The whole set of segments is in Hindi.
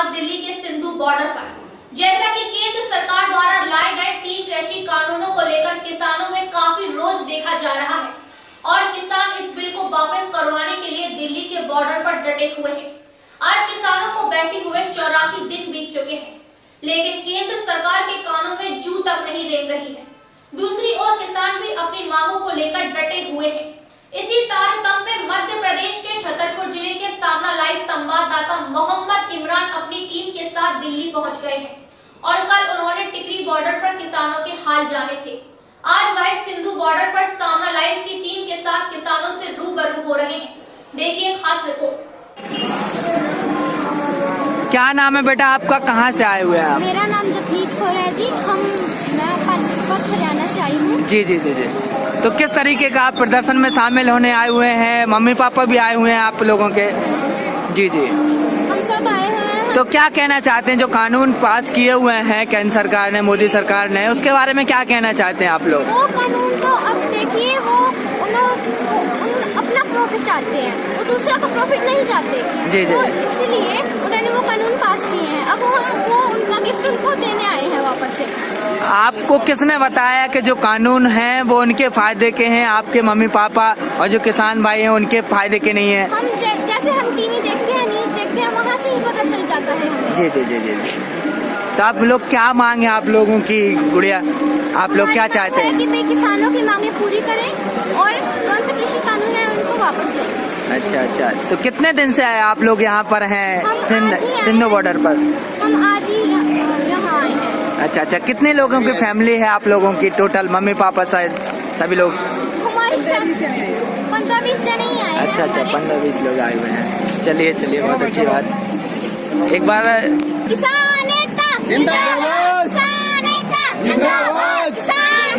आज दिल्ली के सिंधु बॉर्डर पर। जैसा कि केंद्र सरकार द्वारा लाए गए 3 कृषि कानूनों को लेकर किसानों में काफी रोष देखा जा रहा है और किसान इस बिल को वापस करवाने के लिए दिल्ली के बॉर्डर पर डटे हुए हैं। आज किसानों को बैठे हुए 84 दिन बीत चुके हैं, लेकिन केंद्र सरकार के कानों में जू तक नहीं रेंग रही है। दूसरी ओर किसान भी अपनी मांगों को लेकर डटे हुए हैं। इसी तारतम्य में मध्य प्रदेश के छतरपुर जिले के सामना लाइव संवाददाता मोहम्मद इमरान अपनी टीम के साथ दिल्ली पहुंच गए हैं और कल उन्होंने टिकरी बॉर्डर पर किसानों के हाल जाने थे। आज वह सिंधु बॉर्डर पर सामना लाइव की टीम के साथ किसानों से रूबरू हो रहे हैं। देखिए खास रिपोर्ट। क्या नाम है बेटा आपका, कहाँ से आए हुए हैं आप? मेरा नाम जगजीत कौर है जी। मैं पानीपत हरियाणा से आई हूँ। जी जी जी जी। तो किस तरीके का आप प्रदर्शन में शामिल होने आए हुए हैं? मम्मी पापा भी आए हुए हैं आप लोगों के? जी जी, हम सब आए हुए हैं। तो क्या कहना चाहते हैं जो कानून पास किए हुए हैं केंद्र सरकार ने, मोदी सरकार ने, उसके बारे में क्या कहना चाहते हैं आप लोग? वो कानून तो अब देखिए वो अपना प्रॉफिट चाहते हैं, वो दूसरा का प्रॉफिट नहीं चाहते। जी जी। तो इसीलिए उन्होंने वो कानून पास किए हैं। अब वो उनका गिफ्ट उनको देने आए हैं वापस से। आपको किसने बताया कि जो कानून है वो उनके फायदे के हैं, आपके मम्मी पापा और जो किसान भाई हैं उनके फायदे के नहीं है? हम जैसे हम टीवी देखते हैं, न्यूज देखते हैं, वहाँ से ही पता चल जाता है हमें। जी जी जी जी। तो आप लोग क्या मांगे आप लोगों की गुड़िया, आप लोग क्या चाहते हैं? कि भाई किसानों की मांगे पूरी करें और कौन से कृषि कानून है उनको वापस लें। अच्छा अच्छा, तो कितने दिन से आए आप लोग यहाँ पर हैं सिंधु बॉर्डर पर? हम आज ही यहाँ आए हैं। अच्छा अच्छा, कितने लोगों की फैमिली है आप लोगों की टोटल, मम्मी पापा शायद सभी लोग? हमारी 15-20 जने ही आए। अच्छा अच्छा, 15-20 लोग आए हुए हैं। चलिए चलिए, बहुत अच्छी बात। एक बार किसान एकता जिंदाबाद, किसान एकता जिंदाबाद।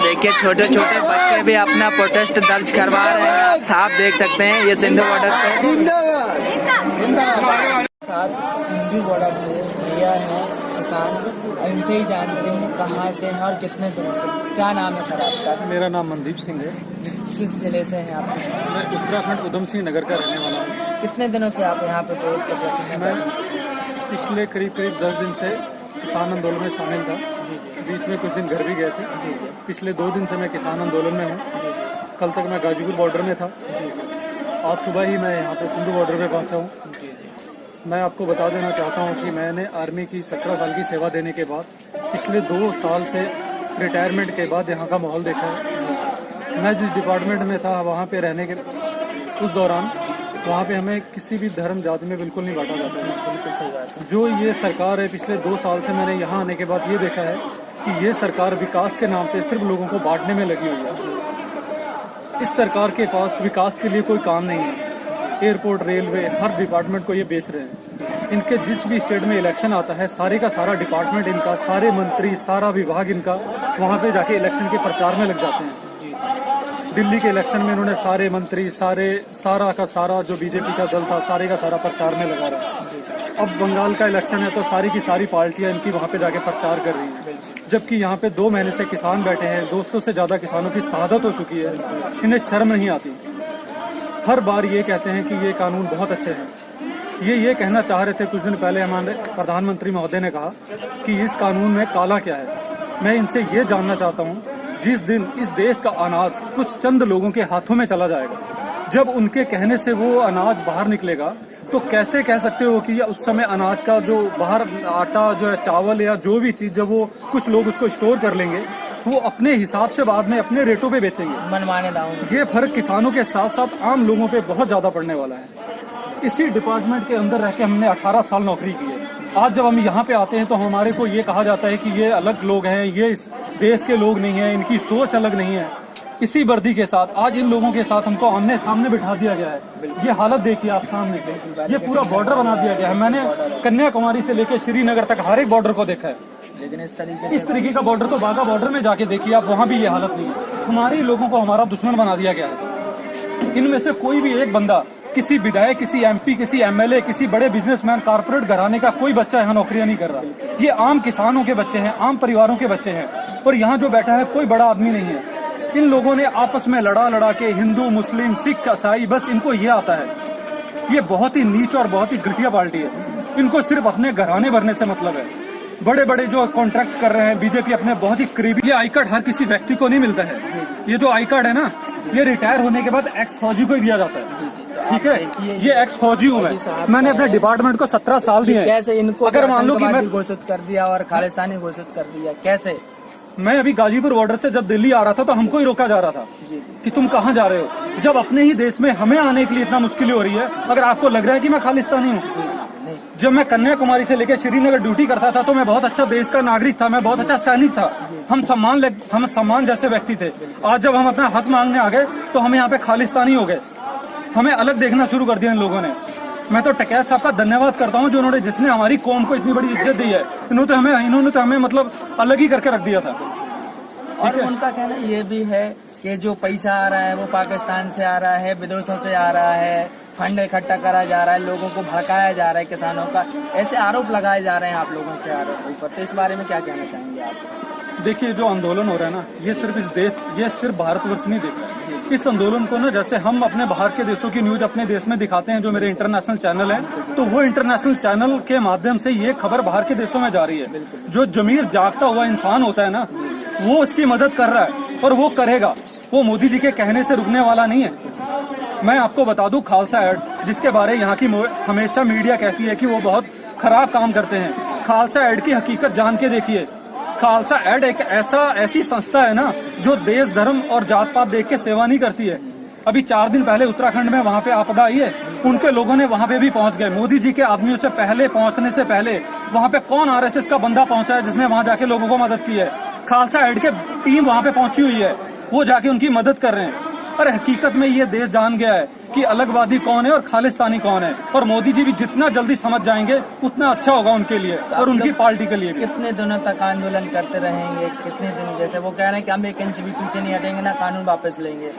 देखिए छोटे छोटे बच्चे भी अपना प्रोटेस्ट दर्ज करवा रहे हैं, आप साफ देख सकते हैं। ये सिंधु बॉर्डर पे सिंधु बॉर्डर से भैया है किसान, इनसे ही जानते हैं कहाँ से हैं और कितने दिनों से। क्या नाम है सर आपका? मेरा नाम मनदीप सिंह है। किस जिले से हैं आप? मैं उत्तराखंड उधम सिंह नगर का रहने वाला हूँ। कितने दिनों से आप यहाँ पे प्रदर्शन में? मैं पिछले करीब 10 दिन से किसान आंदोलन में शामिल था। बीच में कुछ दिन घर भी गए थे। पिछले 2 दिन से मैं किसान आंदोलन में हूँ। कल तक मैं गाजीपुर बॉर्डर में था। आज सुबह ही मैं यहाँ पे सिंधु बॉर्डर पे पहुँचा हूँ। मैं आपको बता देना चाहता हूँ कि मैंने आर्मी की 17 साल की सेवा देने के बाद पिछले 2 साल से रिटायरमेंट के बाद यहाँ का माहौल देखा है। मैं जिस डिपार्टमेंट में था वहाँ पे रहने के उस दौरान वहाँ पे हमें किसी भी धर्म जाति में बिल्कुल नहीं बांटा जाता है। बिल्कुल सही बात है। जो ये सरकार है, पिछले 2 साल से मैंने यहाँ आने के बाद ये देखा है कि ये सरकार विकास के नाम पे सिर्फ लोगों को बांटने में लगी हुई है। इस सरकार के पास विकास के लिए कोई काम नहीं है। एयरपोर्ट, रेलवे, हर डिपार्टमेंट को ये बेच रहे हैं। इनके जिस भी स्टेट में इलेक्शन आता है, सारे का सारा डिपार्टमेंट इनका, सारे मंत्री, सारा विभाग इनका वहाँ पे जाके इलेक्शन के प्रचार में लग जाते हैं। दिल्ली के इलेक्शन में इन्होंने सारे मंत्री, सारा का सारा जो बीजेपी का दल था, सारे का सारा प्रचार में लगा रहा है। अब बंगाल का इलेक्शन है तो सारी की सारी पार्टियां इनकी वहाँ पे जाके प्रचार कर रही हैं। जबकि यहाँ पे 2 महीने से किसान बैठे हैं, 200 से ज्यादा किसानों की शहादत हो चुकी है। इन्हें शर्म नहीं आती। हर बार ये कहते हैं कि ये कानून बहुत अच्छे हैं। ये कहना चाह रहे थे कुछ दिन पहले, हमारे प्रधानमंत्री महोदय ने कहा कि इस कानून में काला क्या है। मैं इनसे ये जानना चाहता हूँ, जिस दिन इस देश का अनाज कुछ चंद लोगों के हाथों में चला जाएगा, जब उनके कहने से वो अनाज बाहर निकलेगा, तो कैसे कह सकते हो कि उस समय अनाज का जो बाहर आटा जो है, चावल या जो भी चीज, जब वो कुछ लोग उसको स्टोर कर लेंगे वो अपने हिसाब से बाद में अपने रेटों पे बेचेंगे, मनमाने दाम। ये फर्क किसानों के साथ साथ आम लोगों पे बहुत ज्यादा पड़ने वाला है। इसी डिपार्टमेंट के अंदर रह के हमने 18 साल नौकरी की है। आज जब हम यहाँ पे आते हैं तो हमारे को ये कहा जाता है कि ये अलग लोग हैं, ये इस देश के लोग नहीं है, इनकी सोच अलग नहीं है। इसी वर्दी के साथ आज इन लोगों के साथ हमको आमने सामने बिठा दिया गया है। ये हालत देखिए आप सामने, ये पूरा बॉर्डर बना दिया गया है। मैंने कन्याकुमारी से लेकर श्रीनगर तक हर एक बॉर्डर को देखा है, लेकिन इस तरीके का बॉर्डर तो बाघा बॉर्डर में जाके देखिए आप, वहाँ भी ये हालत नहीं है। हमारे लोगों को हमारा दुश्मन बना दिया गया है। इनमें से कोई भी एक बंदा, किसी विधायक, किसी एमपी, किसी एमएलए, किसी बड़े बिजनेसमैन, कारपोरेट घराने का कोई बच्चा यहाँ नौकरियां नहीं कर रहा। ये आम किसानों के बच्चे हैं, आम परिवारों के बच्चे हैं। और यहाँ जो बैठा है कोई बड़ा आदमी नहीं है। इन लोगों ने आपस में लड़ा के हिंदू, मुस्लिम, सिख, ईसाई, बस इनको ये आता है। ये बहुत ही नीच और बहुत ही घटिया पार्टी है। इनको सिर्फ अपने घराने भरने से मतलब है। बड़े बड़े जो कॉन्ट्रैक्ट कर रहे हैं बीजेपी अपने बहुत ही करीबी, ये आई कार्ड हर किसी व्यक्ति को नहीं मिलता है। ये जो आई कार्ड है ना, ये रिटायर होने के बाद एक्स फौजी को ही दिया जाता है। ठीक है, ये एक्स फौजी हूँ मैं, मैंने अपने डिपार्टमेंट को 17 साल दिए। कैसे इनको अगर मान लो कि मैं घोषित कर दिया और खालिस्तानी घोषित कर दिया, कैसे? मैं अभी गाजीपुर बॉर्डर से जब दिल्ली आ रहा था तो हमको ही रोका जा रहा था कि तुम कहाँ जा रहे हो, जब अपने ही देश में हमें आने के लिए इतना मुश्किल हो रही है। अगर आपको लग रहा है कि मैं खालिस्तानी हूँ, जब मैं कन्याकुमारी से लेकर श्रीनगर ड्यूटी करता था तो मैं बहुत अच्छा देश का नागरिक था, मैं बहुत अच्छा सैनिक था, हम सम्मान जैसे व्यक्ति थे। आज जब हम अपना हक मांगने आ गए तो हम यहाँ पे खालिस्तानी हो गए, हमें अलग देखना शुरू कर दिया इन लोगों ने। मैं तो टकैत साहब का धन्यवाद करता हूँ जो जिसने हमारी कौम को इतनी बड़ी इज्जत दी है। इन्होंने तो हमें मतलब अलग ही करके रख दिया था। और उनका कहना ये भी है कि जो पैसा आ रहा है वो पाकिस्तान से आ रहा है, विदेशों से आ रहा है, फंड इकट्ठा करा जा रहा है, लोगों को भड़काया जा रहा है, किसानों का ऐसे आरोप लगाए जा रहे हैं आप लोगों के ऊपर। तो इस बारे में क्या कहना चाहेंगे आप? देखिए, जो आंदोलन हो रहा है ना, ये सिर्फ भारतवर्ष नहीं देख रहा है। इस आंदोलन को ना, जैसे हम अपने बाहर के देशों की न्यूज अपने देश में दिखाते हैं, जो मेरे इंटरनेशनल चैनल हैं, तो वो इंटरनेशनल चैनल के माध्यम से ये खबर बाहर के देशों में जा रही है। जो जमीर जागता हुआ इंसान होता है ना, वो उसकी मदद कर रहा है और वो करेगा। वो मोदी जी के कहने से रुकने वाला नहीं है। मैं आपको बता दूं, खालसा एड, जिसके बारे यहाँ की हमेशा मीडिया कहती है कि वो बहुत खराब काम करते हैं, खालसा एड की हकीकत जान के देखिए। खालसा एड एक ऐसी संस्था है ना, जो देश, धर्म और जात पात देख के सेवा नहीं करती है। अभी 4 दिन पहले उत्तराखंड में वहाँ पे आपदा आई है, उनके लोगों ने वहाँ पे भी पहुँच गए। मोदी जी के आदमियों से पहले पहुँचने से पहले वहाँ पे कौन आरएसएस का बंदा पहुँचा है जिसने वहाँ जाके लोगों को मदद की है? खालसा एड के टीम वहाँ पे पहुंची हुई है, वो जाके उनकी मदद कर रहे हैं। और हकीकत में ये देश जान गया है कि अलगवादी कौन है और खालिस्तानी कौन है। और मोदी जी भी जितना जल्दी समझ जाएंगे उतना अच्छा होगा उनके लिए और उनकी पार्टी के लिए। कितने दिनों तक आंदोलन करते रहेंगे? कितने दिन? जैसे वो कह रहे हैं कि हम 1 इंच भी पीछे नहीं हटेंगे ना, कानून वापस लेंगे।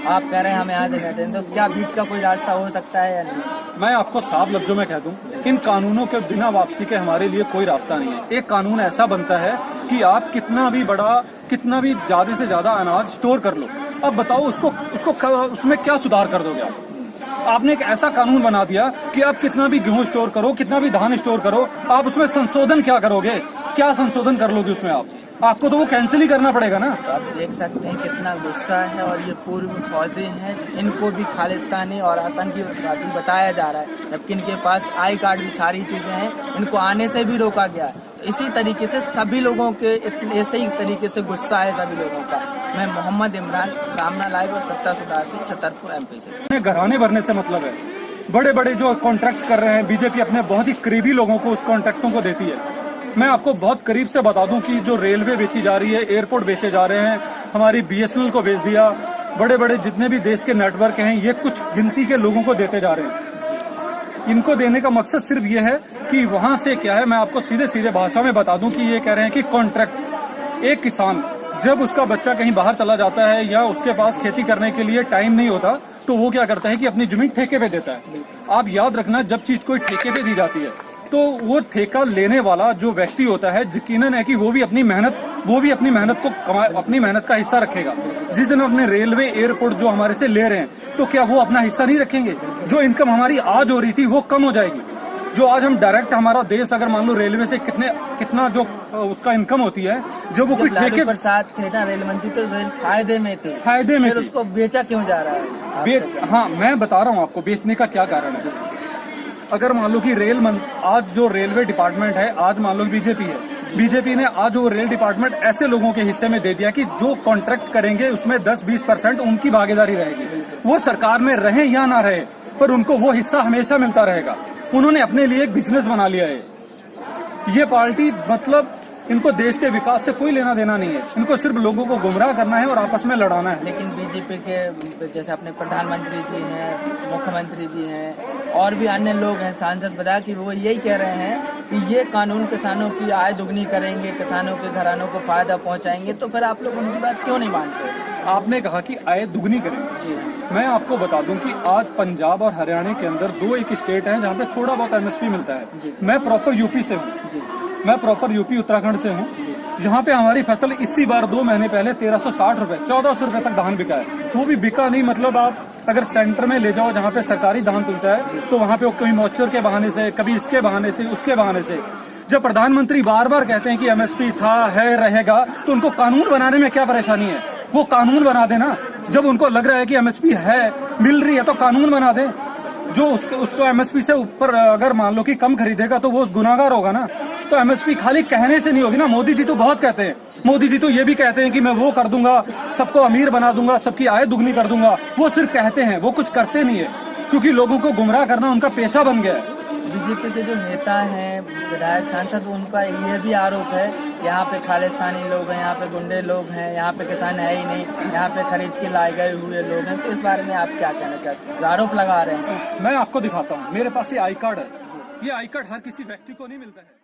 आप कह रहे हैं हम यहाँ से नहीं हटेंगे, तो क्या बीच का कोई रास्ता हो सकता है या नहीं? मैं आपको साफ लफ्जों में कह दूं, इन कानूनों के बिना वापसी के हमारे लिए कोई रास्ता नहीं है। एक कानून ऐसा बनता है कि आप कितना भी ज्यादा से ज्यादा अनाज स्टोर कर लो, अब बताओ उसमें क्या सुधार कर दोगे आप? आपने एक ऐसा कानून बना दिया कि आप कितना भी गेहूं स्टोर करो, कितना भी धान स्टोर करो, आप उसमें संशोधन क्या करोगे? क्या संशोधन कर लोगे उसमें? आपको तो वो कैंसिल ही करना पड़ेगा ना। तो आप देख सकते हैं कितना गुस्सा है। और ये पूर्व फौजी हैं, इनको भी खालिस्तानी और आतंकी बताया जा रहा है, जबकि इनके पास आई कार्ड भी सारी चीजें हैं, इनको आने से भी रोका गया। तो इसी तरीके से सभी लोगों के ऐसे ही तरीके से गुस्सा है सभी लोगों का। मैं मोहम्मद इमरान, सामना लाइव और सत्ता सुधार से, छतरपुर MP से। घराने भरने से मतलब है। बड़े बड़े जो कॉन्ट्रैक्ट कर रहे हैं बीजेपी अपने बहुत ही करीबी लोगों को उस कॉन्ट्रैक्टों को देती है। मैं आपको बहुत करीब से बता दूं कि जो रेलवे बेची जा रही है, एयरपोर्ट बेचे जा रहे हैं, हमारी BSNL को बेच दिया, बड़े बड़े जितने भी देश के नेटवर्क हैं, ये कुछ गिनती के लोगों को देते जा रहे हैं। इनको देने का मकसद सिर्फ ये है कि वहां से क्या है, मैं आपको सीधे भाषा में बता दूं कि ये कह रहे हैं कि कॉन्ट्रैक्ट, एक किसान जब उसका बच्चा कहीं बाहर चला जाता है या उसके पास खेती करने के लिए टाइम नहीं होता, तो वो क्या करता है कि अपनी जमीन ठेके पे देता है। आप याद रखना, जब चीज कोई ठेके पे दी जाती है तो वो ठेका लेने वाला जो व्यक्ति होता है, यकीनन है कि वो भी अपनी मेहनत को अपनी मेहनत का हिस्सा रखेगा। जिस दिन अपने रेलवे, एयरपोर्ट जो हमारे से ले रहे हैं, तो क्या वो अपना हिस्सा नहीं रखेंगे? जो इनकम हमारी आज हो रही थी वो कम हो जाएगी। जो आज हम डायरेक्ट, हमारा देश अगर मान लो रेलवे से कितना जो उसका इनकम होती है, जो वो कोई ठेके पर साथ थे ना रेल मंत्री, तो रेल फायदे में थे, उसको बेचा क्यों जा रहा है? हाँ, मैं बता रहा हूँ आपको बेचने का क्या कारण है। अगर मान लो कि आज जो रेलवे डिपार्टमेंट है, आज मान लो बीजेपी ने आज वो रेल डिपार्टमेंट ऐसे लोगों के हिस्से में दे दिया कि जो कॉन्ट्रैक्ट करेंगे उसमें 10-20% उनकी भागीदारी रहेगी। वो सरकार में रहे या ना रहे, पर उनको वो हिस्सा हमेशा मिलता रहेगा। उन्होंने अपने लिए एक बिजनेस बना लिया है। ये पार्टी मतलब इनको देश के विकास से कोई लेना देना नहीं है, इनको सिर्फ लोगों को गुमराह करना है और आपस में लड़ाना है। लेकिन बीजेपी के जैसे अपने प्रधानमंत्री जी हैं, मुख्यमंत्री जी हैं और भी अन्य लोग हैं, सांसद बता कि वो यही कह रहे हैं कि ये कानून किसानों की आय दुगनी करेंगे, किसानों के घरानों को फायदा पहुंचाएंगे। तो फिर आप लोग उनकी बात क्यों नहीं मानते? आपने कहा कि आय दुगनी करेंगे। मैं आपको बता दूं कि आज पंजाब और हरियाणा के अंदर 2 एक स्टेट हैं जहाँ पे थोड़ा बहुत MSP मिलता है। मैं प्रॉपर यूपी से हूँ, मैं प्रॉपर यूपी उत्तराखंड से हूँ। यहाँ पे हमारी फसल इसी बार 2 महीने पहले 1360 रुपए, 1400 रुपए तक धान बिका है। वो भी बिका नहीं, मतलब आप अगर सेंटर में ले जाओ जहाँ पे सरकारी धान तुलता है तो वहाँ पे वो कभी मॉइस्चर के बहाने से, कभी इसके बहाने से, उसके बहाने से। जब प्रधानमंत्री बार बार कहते हैं कि एमएसपी था, है, रहेगा, तो उनको कानून बनाने में क्या परेशानी है? वो कानून बना देना। जब उनको लग रहा है कि एमएसपी है, मिल रही है, तो कानून बना दे। जो उसको एमएसपी से ऊपर अगर मान लो कि कम खरीदेगा तो वो गुनाहगार होगा ना। तो एमएसपी खाली कहने से नहीं होगी ना। मोदी जी तो बहुत कहते हैं, मोदी जी तो ये भी कहते हैं कि मैं वो कर दूंगा, सबको अमीर बना दूंगा, सबकी आय दुगनी कर दूंगा। वो सिर्फ कहते हैं, वो कुछ करते नहीं है, क्योंकि लोगों को गुमराह करना उनका पेशा बन गया है। बीजेपी के जो नेता हैं, विधायक, सांसद, उनका ये भी आरोप है यहाँ पे खालिस्तानी लोग हैं, यहाँ पे गुंडे लोग हैं, यहाँ पे किसान है ही नहीं, यहाँ पे खरीद के लाए गए हुए लोग हैं। तो इस बारे में आप क्या कहना चाहते हैं? आरोप लगा रहे हैं। मैं आपको दिखाता हूँ, मेरे पास ये आई कार्ड है। ये आई कार्ड हर किसी व्यक्ति को नहीं मिलता है।